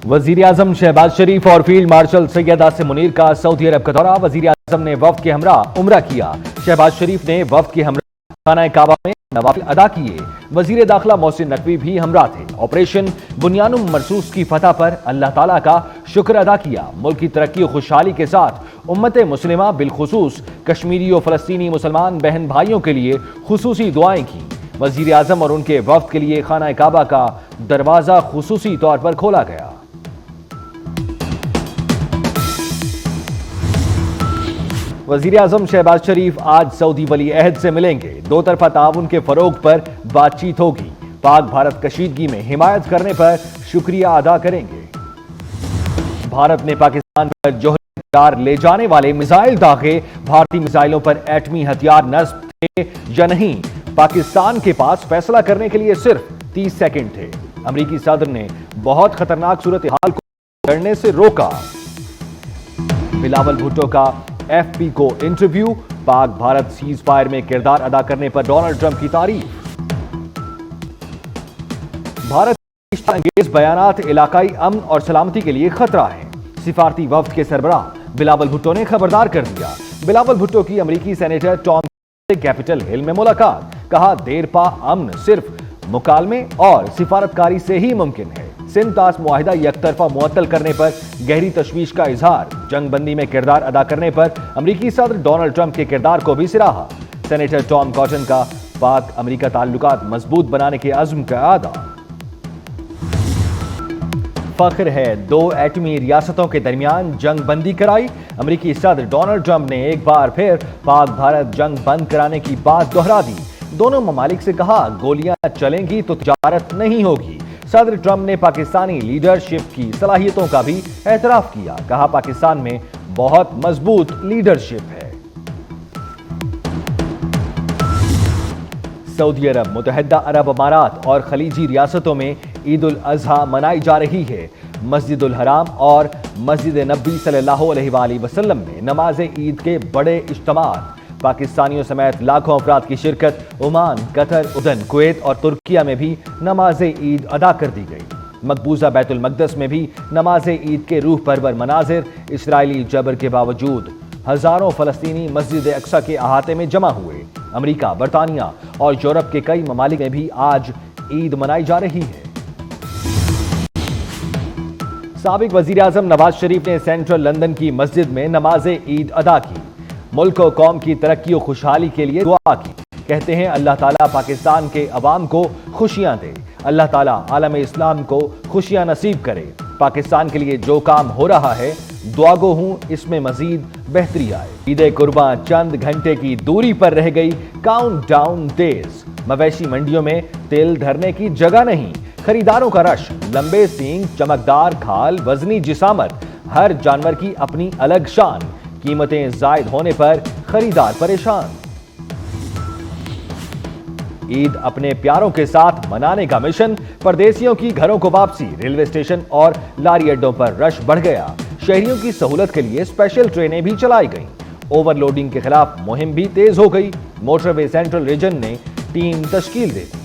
وزیر اعظم شہباز شریف اور field marshal سید آصم منیر کا سعودی عرب کا دورہ۔ وزیر اعظم نے وفد کے ہمراہ عمرہ کیا۔ شہباز شریف نے وفد کے ہمراہ خانہ کعبہ میں نوافل ادا کیے۔ وزیر داخلہ محسن نقوی بھی ہمراہ تھے۔ آپریشن بنیانم مرصوص کی فتح پر اللہ تعالیٰ کا شکر ادا کیا۔ ملک کی ترقی و خوشحالی کے ساتھ امت مسلمہ بالخصوص کشمیری و فلسطینی مسلمان بہن بھائیوں کے لیے خصوصی دعائیں کی۔ وزیر اعظم اور ان کے وفد کے لیے خانہ کعبہ کا دروازہ خصوصی طور پر کھولا گیا۔ وزیر اعظم شہباز شریف آج سعودی ولی عہد سے ملیں گے۔ دو طرفہ تعاون کے فروغ پر بات چیت ہوگی۔ پاک بھارت کشیدگی میں حمایت کرنے پر شکریہ ادا کریں گے۔ بھارت نے پاکستان پر جوہری ہتھیار لے جانے والے میزائل داغے۔ بھارتی میزائلوں پر ایٹمی ہتھیار نصب تھے یا نہیں، پاکستان کے پاس فیصلہ کرنے کے لیے صرف 30 سیکنڈ تھے۔ امریکی صدر نے بہت خطرناک صورتحال کو کرنے سے روکا۔ بلاول بھٹو کا ایف پی کو انٹرویو۔ پاک بھارت سیز فائر میں کردار ادا کرنے پر ڈونلڈ ٹرمپ کی تعریف۔ بھارت کے اشتعال انگیز بیانات علاقائی امن اور سلامتی کے لیے خطرہ ہیں۔ سفارتی وفد کے سربراہ بلاول بھٹو نے خبردار کر دیا۔ بلاول بھٹو کی امریکی سینیٹر ٹام سے کیپٹل ہل میں ملاقات۔ کہا دیر پا امن صرف مکالمے اور سفارتکاری سے ہی ممکن ہے۔ سندھ طاس معاہدہ یک طرفہ معطل کرنے پر گہری تشویش کا اظہار۔ جنگ بندی میں کردار ادا کرنے پر امریکی صدر ڈونلڈ ٹرمپ کے کردار کو بھی سراہا۔ سینیٹر ٹام کاٹن کا پاک امریکہ تعلقات مضبوط بنانے کے عزم کا اعادہ۔ فخر ہے، 2 ایٹمی ریاستوں کے درمیان جنگ بندی کرائی۔ امریکی صدر ڈونلڈ ٹرمپ نے ایک بار پھر پاک بھارت جنگ بند کرانے کی بات دہرا دی۔ دونوں ممالک سے کہا گولیاں چلیں گی تو تجارت نہیں ہوگی۔ صدر ٹرمپ نے پاکستانی لیڈرشپ کی صلاحیتوں کا بھی اعتراف کیا۔ کہا پاکستان میں بہت مضبوط لیڈرشپ ہے۔ سعودی عرب، متحدہ عرب امارات اور خلیجی ریاستوں میں عید الاضحیٰ منائی جا رہی ہے۔ مسجد الحرام اور مسجد نبوی صلی اللہ علیہ وآلہ وسلم میں نماز عید کے بڑے اجتماعات۔ پاکستانیوں سمیت لاکھوں افراد کی شرکت۔ عمان، قطر، اردن، کویت اور ترکیہ میں بھی نماز عید ادا کر دی گئی۔ مقبوضہ بیت المقدس میں بھی نماز عید کے روح پرور مناظر۔ اسرائیلی جبر کے باوجود ہزاروں فلسطینی مسجد اقصی کے احاطے میں جمع ہوئے۔ امریکہ، برطانیہ اور یورپ کے کئی ممالک میں بھی آج عید منائی جا رہی ہے۔ سابق وزیر اعظم نواز شریف نے سینٹرل لندن کی مسجد میں نماز عید ادا کی۔ ملک و قوم کی ترقی و خوشحالی کے لیے دعا کی۔ کہتے ہیں اللہ تعالیٰ پاکستان کے عوام کو خوشیاں دے، اللہ تعالیٰ عالم اسلام کو خوشیاں نصیب کرے۔ پاکستان کے لیے جو کام ہو رہا ہے دعا گو ہوں اس میں مزید بہتری آئے۔ عید قرباں چند گھنٹے کی دوری پر رہ گئی، کاؤنٹ ڈاؤن تیز۔ مویشی منڈیوں میں تل دھرنے کی جگہ نہیں، خریداروں کا رش۔ لمبے سینگ، چمکدار کھال، وزنی جسامت، ہر جانور کی اپنی الگ شان۔ قیمتیں زائد ہونے پر خریدار پریشان۔ عید اپنے پیاروں کے ساتھ منانے کا مشن۔ پردیسیوں کی گھروں کو واپسی۔ ریلوے اسٹیشن اور لاری اڈوں پر رش بڑھ گیا۔ شہریوں کی سہولت کے لیے اسپیشل ٹرینیں بھی چلائی گئیں۔ اوور لوڈنگ کے خلاف مہم بھی تیز ہو گئی۔ موٹر وے سینٹرل ریجن نے ٹیم تشکیل دے دی۔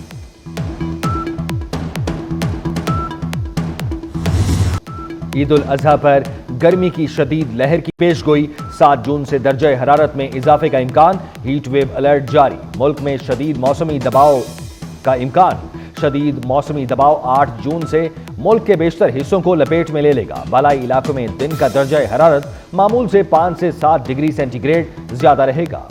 عید الاضحیٰ پر گرمی کی شدید لہر کی پیش گوئی۔ 7 جون سے درجہ حرارت میں اضافے کا امکان۔ ہیٹ ویو الرٹ جاری۔ ملک میں شدید موسمی دباؤ کا امکان۔ شدید موسمی دباؤ 8 جون سے ملک کے بیشتر حصوں کو لپیٹ میں لے لے گا۔ بالائی علاقوں میں دن کا درجہ حرارت معمول سے 5 سے 7 ڈگری سینٹی گریڈ زیادہ رہے گا۔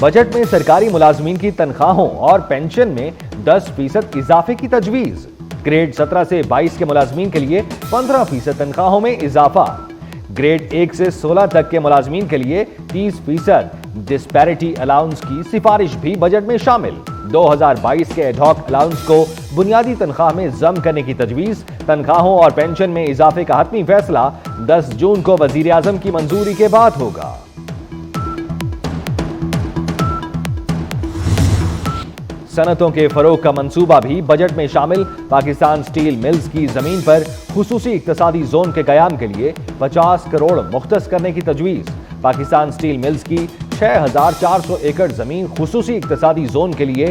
بجٹ میں سرکاری ملازمین کی تنخواہوں اور پینشن میں 10% اضافے کی تجویز۔ گریڈ 17 سے 22 کے ملازمین کے لیے 15% تنخواہوں میں اضافہ۔ گریڈ 1 سے 16 تک کے ملازمین کے لیے 30% ڈسپیرٹی الاؤنس کی سفارش بھی بجٹ میں شامل۔ 2022 کے ایڈ ہاک الاؤنس کو بنیادی تنخواہ میں ضم کرنے کی تجویز۔ تنخواہوں اور پینشن میں اضافے کا حتمی فیصلہ 10 جون کو وزیر اعظم کی منظوری کے بعد ہوگا۔ صنعتوں کے فروغ کا منصوبہ بھی بجٹ میں شامل۔ پاکستان سٹیل ملز کی زمین پر خصوصی اقتصادی زون کے قیام کے لیے 50 کروڑ مختص کرنے کی تجویز۔ پاکستان سٹیل ملز کی 6400 ایکڑ زمین خصوصی اقتصادی زون کے لیے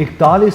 41